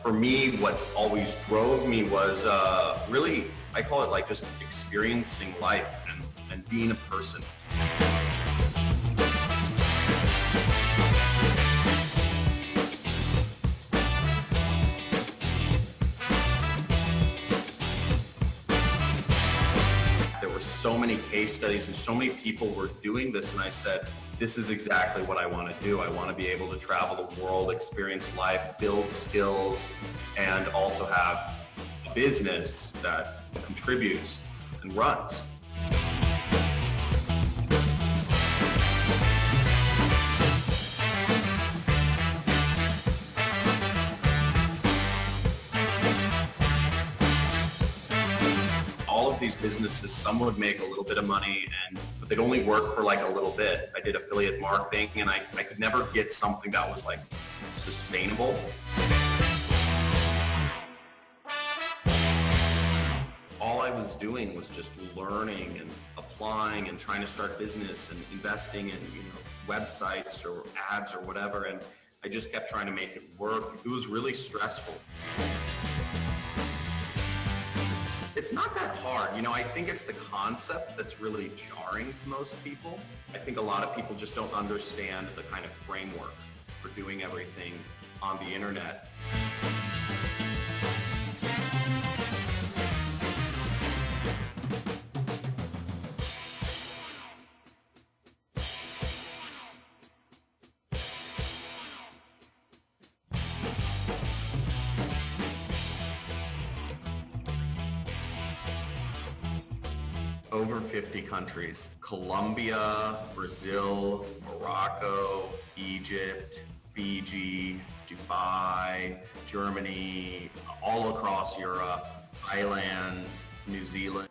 For me, what always drove me was really, I call it like just experiencing life and being a person. There were so many case studies and so many people were doing this, and I said, this is exactly what I want to do. I want to be able to travel the world, experience life, build skills, and also have a business that contributes and runs. All of these businesses, some would make a little bit of money, but they'd only work for like a little bit. I did affiliate marketing, and I could never get something that was like sustainable. All I was doing was just learning and applying and trying to start business and investing in websites or ads or whatever, and I just kept trying to make it work. It was really stressful. It's not that hard. I think it's the concept that's really jarring to most people. I think a lot of people just don't understand the kind of framework for doing everything on the internet. Over 50 countries: Colombia, Brazil, Morocco, Egypt, Fiji, Dubai, Germany, all across Europe, Thailand, New Zealand.